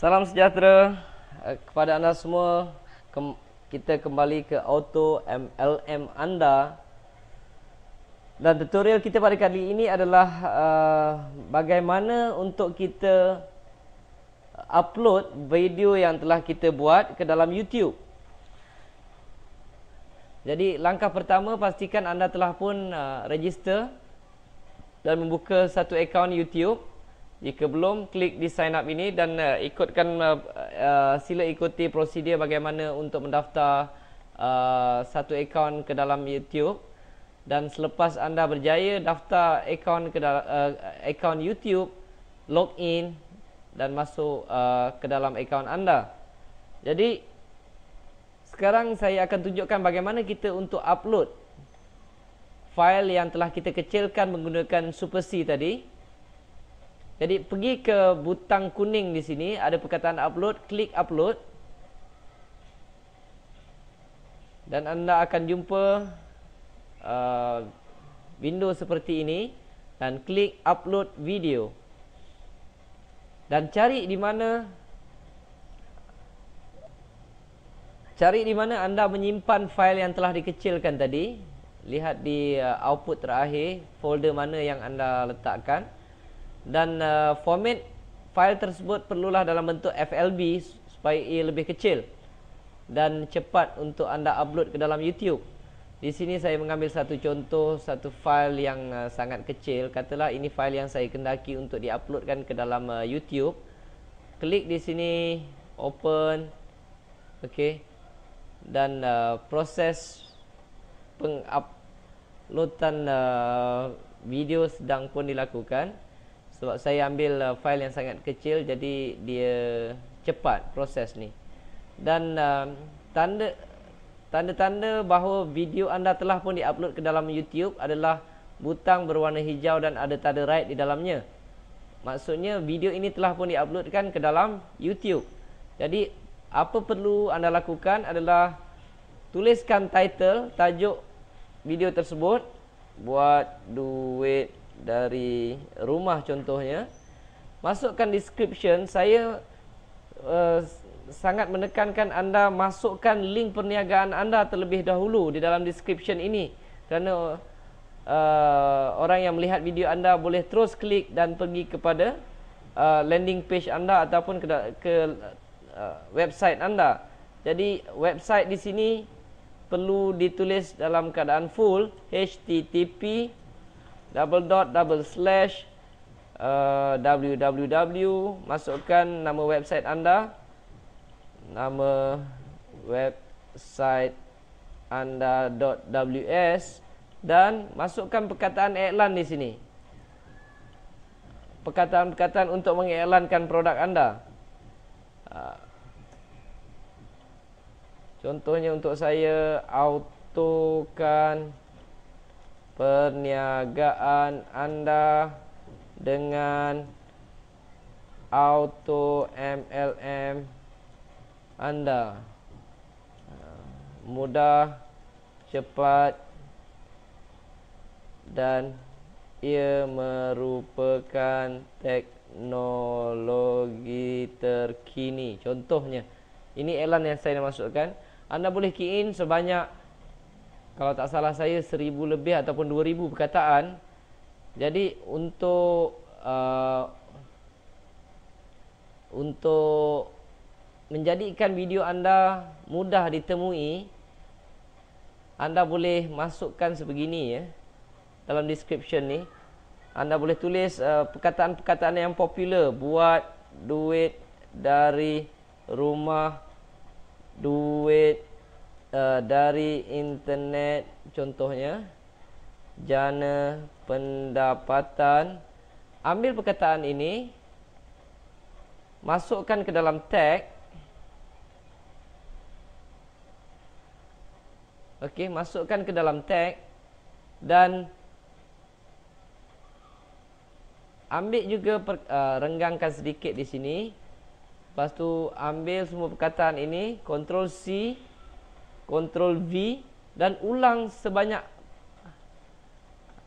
Salam sejahtera kepada anda semua. Kita kembali ke Auto MLM anda. Dan tutorial kita pada kali ini adalah bagaimana untuk kita upload video yang telah kita buat ke dalam YouTube. Jadi langkah pertama, pastikan anda telah pun register dan membuka satu akaun YouTube. Jika belum, klik di sign up ini dan sila ikuti prosedur bagaimana untuk mendaftar satu akaun ke dalam YouTube. Dan selepas anda berjaya daftar akaun YouTube, login dan masuk ke dalam akaun anda. Jadi sekarang saya akan tunjukkan bagaimana kita untuk upload file yang telah kita kecilkan menggunakan Super C tadi. Jadi pergi ke butang kuning di sini, ada perkataan upload, klik upload. Dan anda akan jumpa window seperti ini dan klik upload video. Dan cari di mana anda menyimpan file yang telah dikecilkan tadi. Lihat di output terakhir folder mana yang anda letakkan. Dan format file tersebut perlulah dalam bentuk FLB supaya ia lebih kecil dan cepat untuk anda upload ke dalam YouTube. Di sini saya mengambil satu contoh, satu file yang sangat kecil. Katalah ini file yang saya kendaki untuk diuploadkan ke dalam YouTube. Klik di sini, open. Okey. Dan proses penguploadan video sedang pun dilakukan. Sebab saya ambil file yang sangat kecil, jadi dia cepat proses ni. Dan tanda-tanda bahawa video anda telah pun diupload ke dalam YouTube adalah butang berwarna hijau dan ada tanda right di dalamnya. Maksudnya video ini telah pun diuploadkan ke dalam YouTube. Jadi apa perlu anda lakukan adalah tuliskan title, tajuk video tersebut, buat duit dari rumah contohnya. Masukkan description. Saya sangat menekankan anda masukkan link perniagaan anda terlebih dahulu di dalam description ini, kerana orang yang melihat video anda boleh terus klik dan pergi kepada landing page anda ataupun ke website anda. Jadi website di sini perlu ditulis dalam keadaan full, http www. Masukkan nama website anda, nama website anda.ws, dan masukkan perkataan iklan di sini, perkataan-perkataan untuk mengiklankan produk anda. Contohnya untuk saya, autokan perniagaan anda dengan Auto MLM anda. Mudah, cepat, dan ia merupakan teknologi terkini. Contohnya, ini iklan yang saya nak masukkan. Anda boleh key in sebanyak, kalau tak salah saya, 1000 lebih ataupun 2000 perkataan. Jadi untuk menjadikan video anda mudah ditemui, anda boleh masukkan sebegini ya. Dalam description ni anda boleh tulis perkataan-perkataan yang popular. Buat duit dari rumah, duit dari internet contohnya, jana pendapatan. Ambil perkataan ini, masukkan ke dalam tag. Okey, masukkan ke dalam tag dan ambil juga renggangkan sedikit di sini. Lepas tu ambil semua perkataan ini, Ctrl C, Ctrl V, dan ulang sebanyak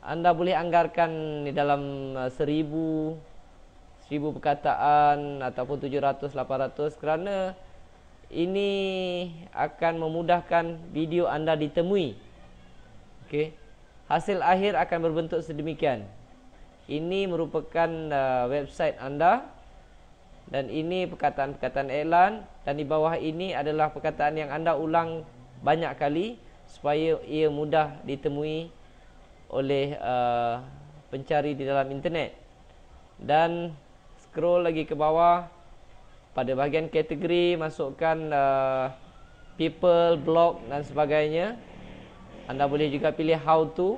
anda boleh anggarkan di dalam 1000, 1000 perkataan ataupun 700, 800, kerana ini akan memudahkan video anda ditemui. Okey. Hasil akhir akan berbentuk sedemikian. Ini merupakan website anda, dan ini perkataan-perkataan iklan, dan di bawah ini adalah perkataan yang anda ulang banyak kali supaya ia mudah ditemui oleh pencari di dalam internet. Dan scroll lagi ke bawah, pada bahagian kategori masukkan people, blog dan sebagainya. Anda boleh juga pilih how to,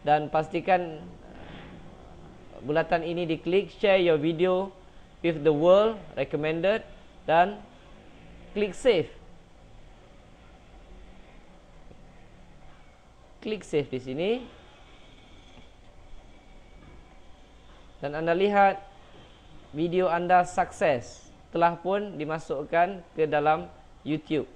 dan pastikan bulatan ini diklik share your video with the world, recommended, dan klik save. Klik save di sini, dan anda lihat video anda sukses, telah pun dimasukkan ke dalam YouTube,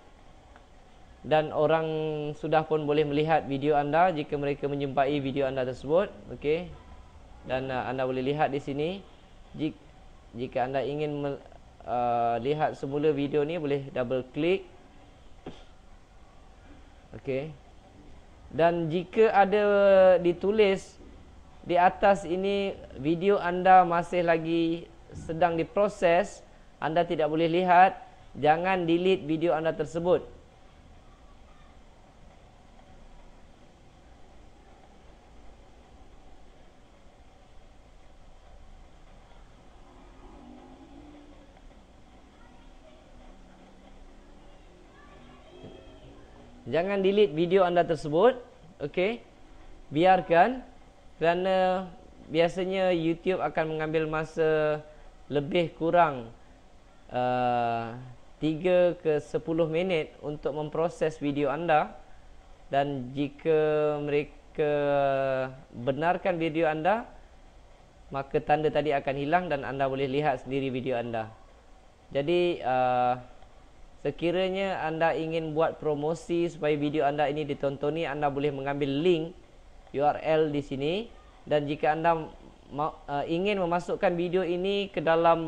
dan orang sudah pun boleh melihat video anda jika mereka menjumpai video anda tersebut. Okey, dan anda boleh lihat di sini, jika anda ingin lihat semula video ni, boleh double klik. Okey, dan jika ada ditulis di atas ini video anda masih lagi sedang diproses, anda tidak boleh lihat, jangan delete video anda tersebut. Jangan delete video anda tersebut. Okey, biarkan, kerana biasanya YouTube akan mengambil masa lebih kurang 3 ke 10 minit untuk memproses video anda. Dan jika mereka benarkan video anda, maka tanda tadi akan hilang dan anda boleh lihat sendiri video anda. Jadi sekiranya anda ingin buat promosi supaya video anda ini ditontoni, anda boleh mengambil link URL di sini. Dan jika anda ingin memasukkan video ini ke dalam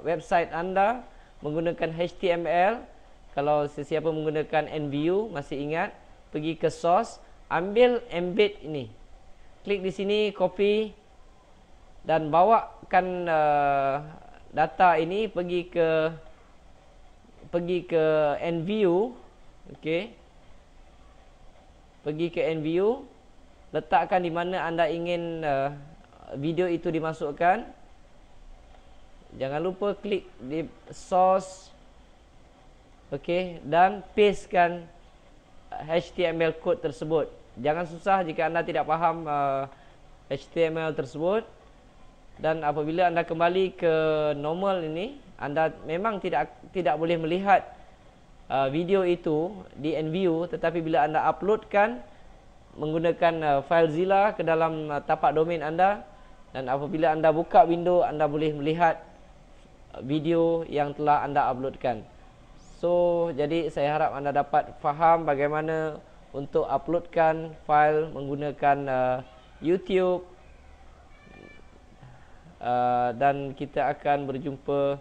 website anda menggunakan HTML, kalau sesiapa menggunakan NView masih ingat, pergi ke source, ambil embed ini, klik di sini, copy, dan bawakan data ini pergi ke NView. Okey, pergi ke NView, letakkan di mana anda ingin video itu dimasukkan. Jangan lupa klik di source, okey, dan pastekan HTML code tersebut. Jangan susah jika anda tidak faham HTML tersebut. Dan apabila anda kembali ke normal ini, anda memang tidak boleh melihat video itu di NView, tetapi bila anda uploadkan menggunakan FileZilla ke dalam tapak domain anda, dan apabila anda buka window, anda boleh melihat video yang telah anda uploadkan. So, jadi saya harap anda dapat faham bagaimana untuk uploadkan file menggunakan YouTube, dan kita akan berjumpa